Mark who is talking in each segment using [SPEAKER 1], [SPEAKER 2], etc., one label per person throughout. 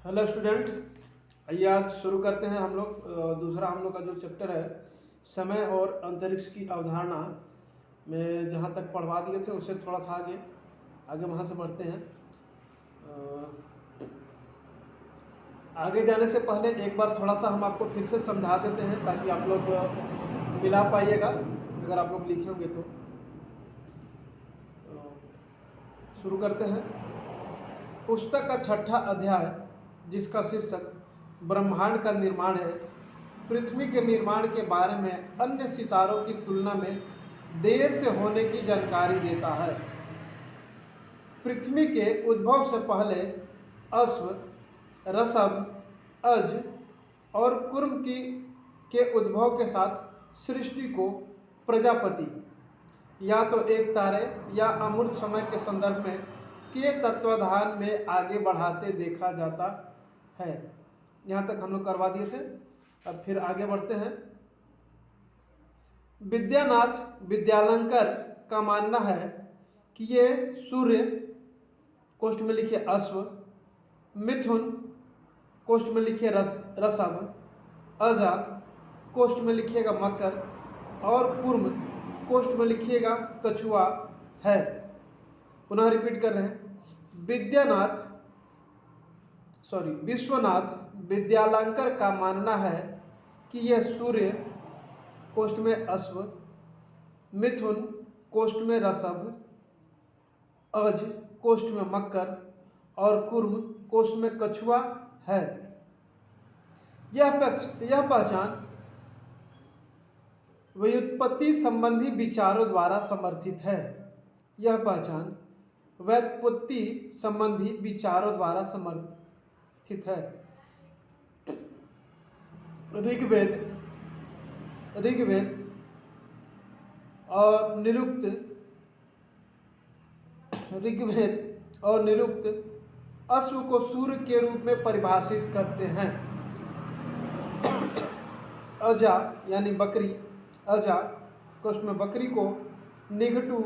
[SPEAKER 1] Hello student, आइए आज शुरू करते हैं हम लोग दूसरा हम लोग का जो चैप्टर है समय और अंतरिक्ष की अवधारणा में जहाँ तक पढ़वा दिए थे उससे थोड़ा सा आगे आगे वहाँ से बढ़ते हैं। आगे जाने से पहले एक बार थोड़ा सा हम आपको फिर से समझा देते हैं ताकि आप लोग मिला पाइएगा अगर आप लोग लिखे होंगे तो। शुरू करते हैं। पुस्तक का छठा अध्याय जिसका शीर्षक ब्रह्मांड का निर्माण है, पृथ्वी के निर्माण के बारे में अन्य सितारों की तुलना में देर से होने की जानकारी देता है। पृथ्वी के उद्भव से पहले अश्व, रसभ, अज और कुर्म के उद्भव के साथ सृष्टि को प्रजापति या तो एक तारे या अमूर्त समय के संदर्भ में के तत्वाधान में आगे बढ़ाते देखा जाता है। यहाँ तक हम लोग करवा दिए थे। अब फिर आगे बढ़ते हैं। विद्यानाथ विद्यालंकर का मानना है कि ये सूर्य कोष्ठ में लिखे अश्व, मिथुन कोष्ठ में लिखे रसभ, अजा कोष्ठ में लिखिएगा मकर और कुर्म कोष्ठ में लिखिएगा कछुआ है। पुनः रिपीट कर रहे हैं। विश्वनाथ विद्यालंकर का मानना है कि यह सूर्य कोष्ठ में अश्व, मिथुन कोष्ठ में रसभ, अज कोष्ठ में मकर और कुर्म कोष्ठ में कछुआ है। यह पहचान व्युत्पत्ति संबंधी विचारों द्वारा समर्थित है। यह पहचान व्युत्पत्ति संबंधी विचारों द्वारा समर्थित है। ऋग्वेद और निरुक्त अश्व को सूर्य के रूप में परिभाषित करते हैं। अजा यानी बकरी, अजा कोष्ठ में बकरी को निघंटु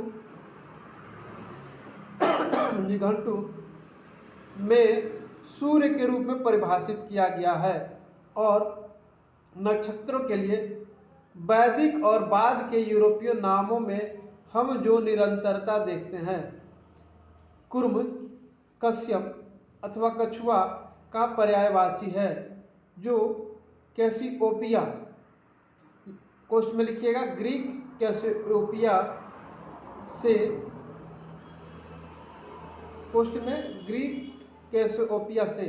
[SPEAKER 1] में सूर्य के रूप में परिभाषित किया गया है और नक्षत्रों के लिए वैदिक और बाद के यूरोपीय नामों में हम जो निरंतरता देखते हैं, कुर्म कश्यप अथवा कछुआ का पर्यायवाची है, जो कैसिओपिया कोष्ठ में लिखिएगा ग्रीक कैसिओपिया से कोष्ठ में ग्रीक कैसिओपिया से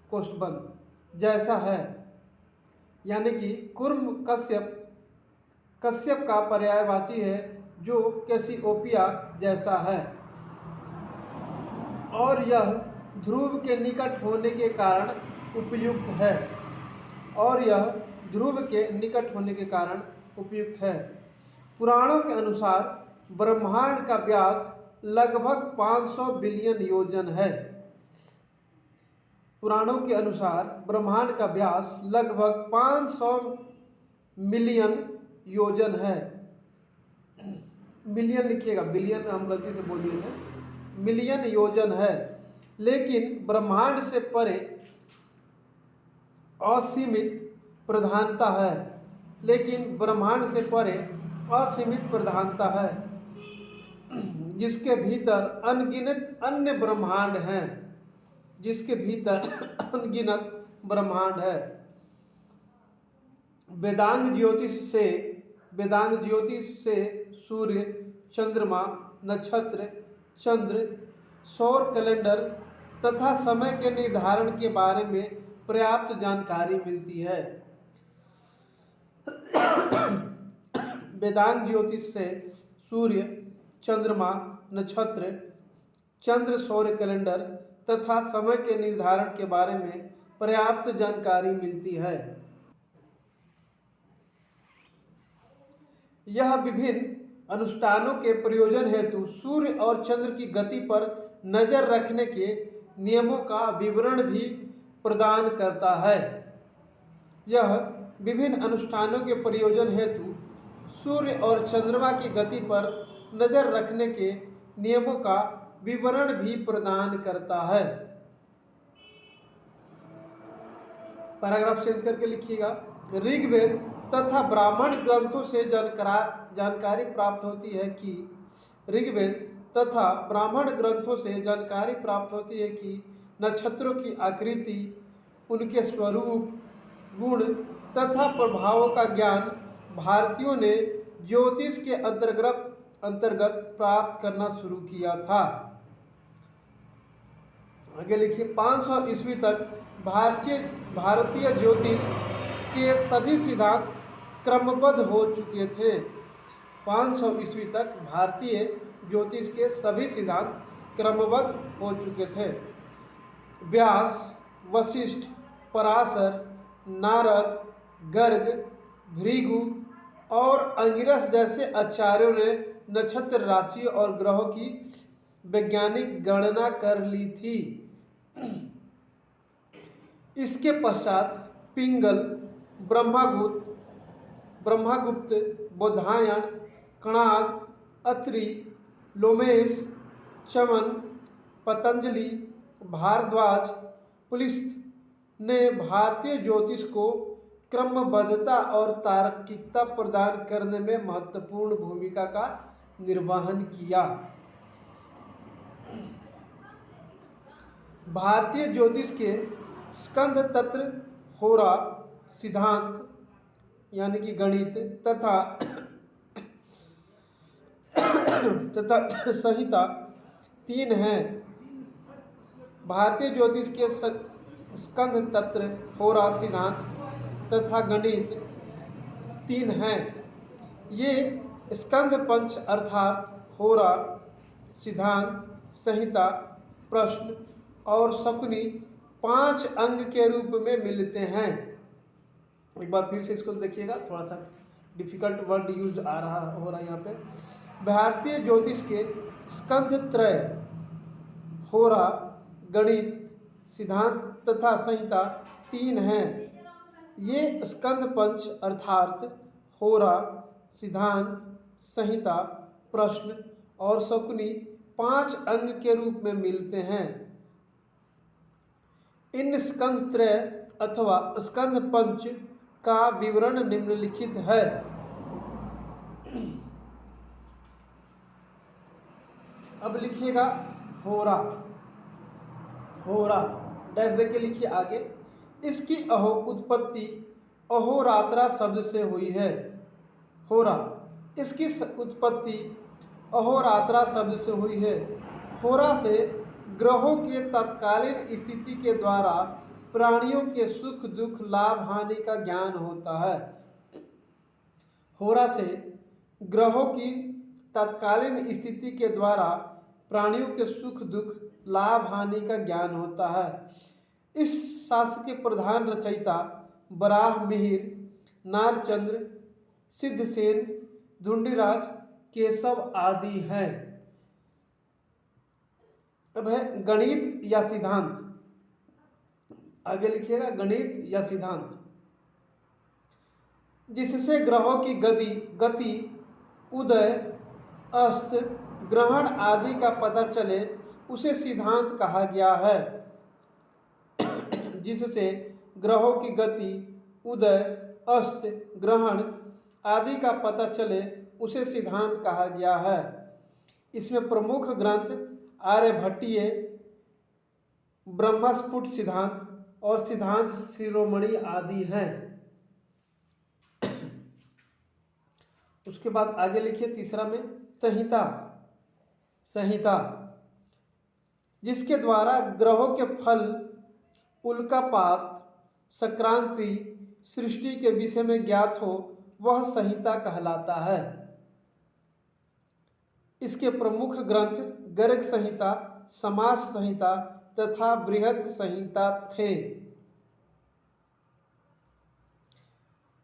[SPEAKER 1] कोष्ठबंध जैसा है, यानी कि कुर्म कश्यप का पर्यायवाची है जो कैसिओपिया जैसा है और यह ध्रुव के निकट होने के कारण उपयुक्त है। पुराणों के अनुसार ब्रह्मांड का व्यास लगभग 500 बिलियन योजन है। पुराणों के अनुसार ब्रह्मांड का व्यास लगभग 500 मिलियन योजन है। मिलियन लिखिएगा, बिलियन हम गलती से बोल दिए थे, मिलियन योजन है। लेकिन ब्रह्मांड से परे असीमित प्रधानता है, जिसके भीतर अनगिनत अन्य ब्रह्मांड है। वेदांग ज्योतिष से सूर्य, चंद्रमा, नक्षत्र, चंद्र, सौर कैलेंडर तथा समय के निर्धारण के बारे में पर्याप्त जानकारी मिलती है। वेदांग ज्योतिष से सूर्य, चंद्रमा, नक्षत्र, चंद्र, सौर कैलेंडर तथा समय के निर्धारण के बारे में पर्याप्त जानकारी मिलती है। यह विभिन्न अनुष्ठानों के प्रयोजन हेतु सूर्य और चंद्र की गति पर नजर रखने के नियमों का विवरण भी प्रदान करता है। यह विभिन्न अनुष्ठानों के प्रयोजन हेतु सूर्य और चंद्रमा की गति पर नजर रखने के नियमों का विवरण भी प्रदान करता है। पैराग्राफ चेंज करके लिखिएगा। ऋग्वेद तथा ब्राह्मण ग्रंथों से जानकारी प्राप्त होती है कि ऋग्वेद तथा ब्राह्मण ग्रंथों से जानकारी प्राप्त होती है कि नक्षत्रों की आकृति, उनके स्वरूप, गुण तथा प्रभावों का ज्ञान भारतीयों ने ज्योतिष के अंतर्गत प्राप्त करना शुरू किया था। आगे लिखिए। 500 ईस्वी तक भारतीय ज्योतिष के सभी सिद्धांत क्रमबद्ध हो चुके थे। 500 ईस्वी तक भारतीय ज्योतिष के सभी सिद्धांत क्रमबद्ध हो चुके थे। व्यास, वशिष्ठ, पराशर, नारद, गर्ग, भृगु और अंगिरस जैसे आचार्यों ने नक्षत्र राशि और ग्रहों की वैज्ञानिक गणना कर ली थी। इसके पश्चात पिंगल, ब्रह्मगुप्त, बोधायन, कणाद, अत्रि, लोमेश, चमन, पतंजलि, भारद्वाज, पुलिस्त ने भारतीय ज्योतिष को क्रमबद्धता और तार्किकता प्रदान करने में महत्वपूर्ण भूमिका का निर्वहन किया। भारतीय ज्योतिष के स्कंध तंत्र, होरा, सिद्धांत यानी कि गणित तथा संहिता 3 हैं। भारतीय ज्योतिष के स्कंध तंत्र, होरा, सिद्धांत तथा गणित 3 हैं। ये स्कंध पंच अर्थात होरा, सिद्धांत, संहिता, प्रश्न और शकुनी 5 अंग के रूप में मिलते हैं। एक बार फिर से इसको देखिएगा, थोड़ा सा डिफिकल्ट वर्ड यूज हो रहा है यहाँ पे। भारतीय ज्योतिष के स्कंध त्रय, होरा, गणित, सिद्धांत तथा संहिता 3 हैं। ये स्कंद पंच अर्थात होरा, सिद्धांत, संहिता, प्रश्न और शकुनी 5 अंग के रूप में मिलते हैं। इन स्कंद त्रय अथवा स्कंद पंच का विवरण निम्नलिखित है। अब लिखिएगा होरा। होरा डैश देके लिखिए आगे। इसकी उत्पत्ति अहोरात्रा शब्द से हुई है। होरा, इसकी उत्पत्ति अहोरात्रा शब्द से हुई है। होरा से ग्रहों के तत्कालीन स्थिति के द्वारा प्राणियों के सुख दुख लाभ हानि का ज्ञान होता है। होरा से ग्रहों की तत्कालीन स्थिति के द्वारा प्राणियों के सुख दुख लाभ हानि का ज्ञान होता है। इस शास्त्र के प्रधान रचयिता बराह मिहिर, नारचंद्र, सिद्धसेन, धुंडीराज, केशव आदि हैं। अब है गणित या सिद्धांत। आगे लिखिएगा गणित या सिद्धांत। जिससे ग्रहों की गति, उदय, अस्त, ग्रहण आदि का पता चले उसे सिद्धांत कहा गया है। जिससे ग्रहों की गति, उदय, अस्त, ग्रहण आदि का पता चले उसे सिद्धांत कहा गया है। इसमें प्रमुख ग्रंथ आर्यभट्टीय, ब्रह्मस्फुट सिद्धांत और सिद्धांत शिरोमणि आदि हैं। उसके बाद आगे लिखिए तीसरा में संहिता। संहिता जिसके द्वारा ग्रहों के फल, उल्कापात, संक्रांति, सृष्टि के विषय में ज्ञात हो वह संहिता कहलाता है। इसके प्रमुख ग्रंथ गर्ग संहिता, समास संहिता तथा बृहत संहिता थे।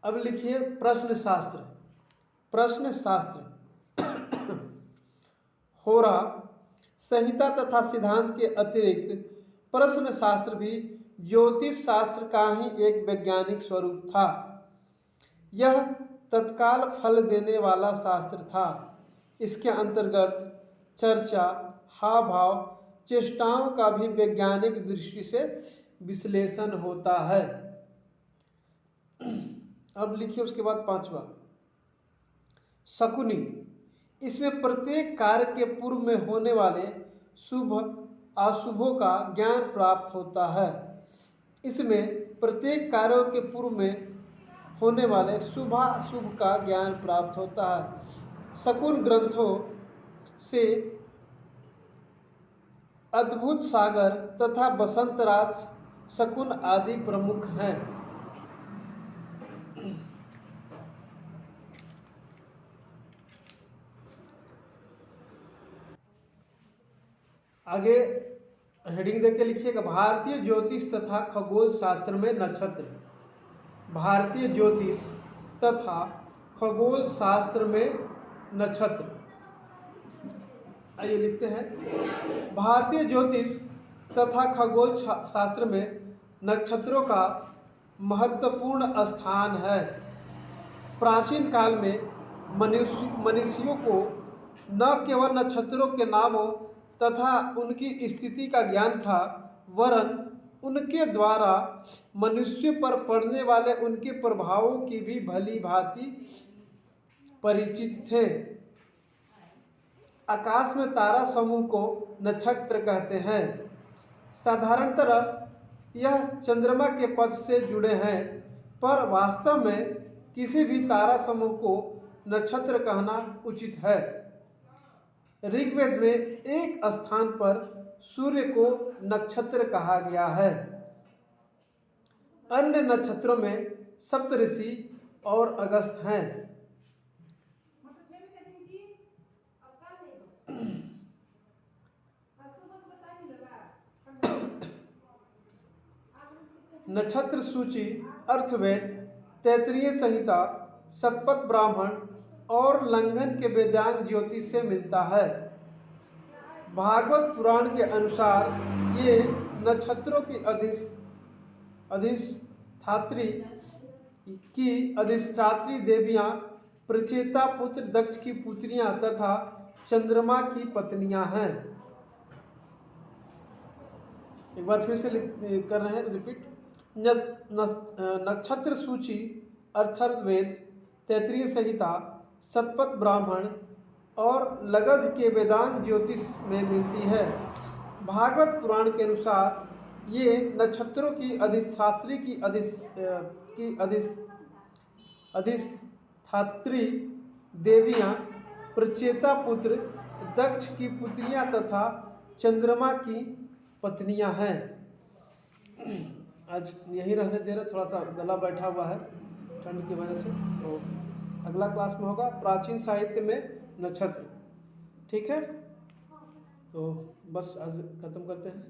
[SPEAKER 1] अब लिखिए प्रश्न शास्त्र। प्रश्न शास्त्र होरा, संहिता तथा सिद्धांत के अतिरिक्त प्रश्न शास्त्र भी ज्योतिष शास्त्र का ही एक वैज्ञानिक स्वरूप था। यह तत्काल फल देने वाला शास्त्र था। इसके अंतर्गत चर्चा, हाव भाव, चेष्टाओं का भी वैज्ञानिक दृष्टि से विश्लेषण होता है। अब लिखिए उसके बाद पांचवा, शकुनी। इसमें प्रत्येक कार्य के पूर्व में होने वाले शुभ अशुभों का ज्ञान प्राप्त होता है। इसमें प्रत्येक कार्यों के पूर्व में होने वाले शुभाशुभ का ज्ञान प्राप्त होता है। शकुन ग्रंथों से अद्भुत सागर तथा बसंतराज शकुन आदि प्रमुख हैं। आगे हेडिंग देख के लिखिएगा, भारतीय ज्योतिष तथा खगोल शास्त्र में नक्षत्र। भारतीय ज्योतिष तथा खगोल शास्त्र में नक्षत्र। आइए लिखते हैं, भारतीय ज्योतिष तथा खगोल शास्त्र में नक्षत्रों का महत्वपूर्ण स्थान है। प्राचीन काल में मनुष्यों को न केवल नक्षत्रों के नामों तथा उनकी स्थिति का ज्ञान था, वरन उनके द्वारा मनुष्य पर पड़ने वाले उनके प्रभावों की भी भली भांति परिचित थे। आकाश में तारा समूह को नक्षत्र कहते हैं। साधारणतः यह चंद्रमा के पथ से जुड़े हैं, पर वास्तव में किसी भी तारा समूह को नक्षत्र कहना उचित है। ऋग्वेद में एक स्थान पर सूर्य को नक्षत्र कहा गया है। अन्य नक्षत्रों में सप्तऋषि और अगस्त हैं। नक्षत्र सूची अर्थवेद, तैत्तिरीय संहिता, शतपथ ब्राह्मण और लंघन के वेदांग ज्योतिष से मिलता है। भागवत पुराण के अनुसार ये नक्षत्रों की अधिष्ठात्री देवियां प्रचेता पुत्र दक्ष की पुत्रियां तथा चंद्रमा की पत्नियां हैं। एक बार फिर से कर रहे हैं, रिपीट। नक्षत्र सूची अर्थवेद, तैत्तिरीय संहिता, शतपथ ब्राह्मण और लगध के वेदांग ज्योतिष में मिलती है। भागवत पुराण के अनुसार ये नक्षत्रों की अधिष्ठात्री अधिष्ठात्री देवियां प्रचेता पुत्र दक्ष की पुत्रियां तथा चंद्रमा की पत्नियां हैं। आज यहीं रहने दे रहे, थोड़ा सा गला बैठा हुआ है ठंड की वजह से। तो अगला क्लास में होगा प्राचीन साहित्य में नक्षत्र। ठीक है, तो बस आज खत्म करते हैं।